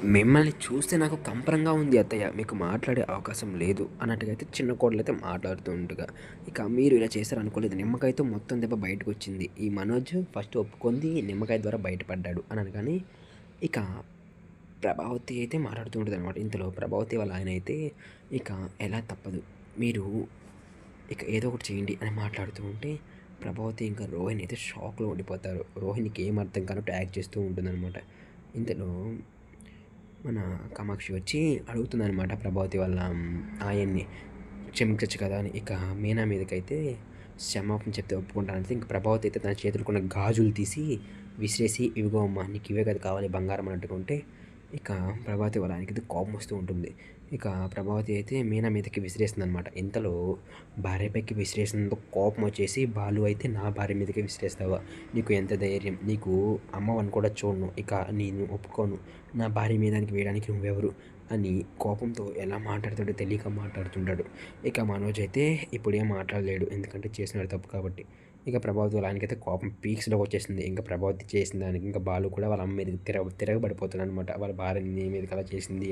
మిమ్మల్ని చూస్తే నాకు కంపరంగా ఉంది అత్తయ్య. మీకు మాట్లాడే అవకాశం లేదు అన్నట్టుగా అయితే చిన్న కోడలైతే మాట్లాడుతూ ఉంటగా. ఇక మీరు ఇలా చేశారనుకోలేదు. నిమ్మకాయతో మొత్తం దెబ్బ బయటకొచ్చింది. ఈ మనోజ్ ఫస్ట్ ఒప్పుకుంది నిమ్మకాయ ద్వారా బయటపడ్డాడు అని అనగానే ఇక ప్రభావతి అయితే మాట్లాడుతూ ఉంటదనమాట. ఇంతలో ప్రభావతి వాళ్ళ ఆయన అయితే ఇక ఎలా తప్పదు. మీరు ఇక ఏదో ఒకటి చేయండి అని మాట్లాడుతూ ఉంటే ప్రభావతి ఇంకా రోహిణి అయితే షాక్‌లో ఉండిపోతారు. రోహిణికి ఏం అర్థం కానట్టు యాక్ట్ చేస్తూ ఉంటుందనమాట. ఇంతలో మన కామాక్షి వచ్చి అడుగుతుందనమాట ప్రభావతి వాళ్ళ ఆయన్ని క్షమించొచ్చు కదా అని. ఇక మీనా మీదకైతే క్షమాపణ చెప్తే ఒప్పుకుంటానంటే ఇంక ప్రభావతి అయితే తన చేతులకున్న గాజులు తీసి విసిరేసి, "ఇవిగో అమ్మా నీకు ఇవే కదా కావాలి బంగారం" అన్నట్టుగా ఉంటే ఇక ప్రభావతి వాళ్ళ ఆయనకైతే కోపం వస్తూ ఉంటుంది. ఇక ప్రభావతి అయితే మీనా మీదకి విసిరేస్తుందనమాట. ఇంతలో భార్యపైకి విసిరేసినందుకు కోపం వచ్చేసి, "బాలు అయితే నా భార్య మీదకే విసిరేస్తావా? నీకు ఎంత ధైర్యం? నీకు అమ్మవని కూడా చూడను. ఇక నేను ఒప్పుకోను. నా భార్య మీదానికి వేయడానికి నువ్వెవరు?" అని కోపంతో ఎలా మాట్లాడుతాడో తెలియక మాట్లాడుతుంటాడు. ఇక మనోజ్ అయితే ఇప్పుడేం మాట్లాడలేడు. ఎందుకంటే చేసినాడు తప్పు కాబట్టి. ఇక ప్రభావతి వాళ్ళ ఆయనకైతే కోపం పీక్స్‌లోకి వచ్చేసింది. ఇంక ప్రభావతి చేసిన దానికి ఇంకా బాలు కూడా వాళ్ళ అమ్మ మీదకి తిరగబడిపోతాడనమాట. వాళ్ళ భార్య నీ మీదకి అలా చేసింది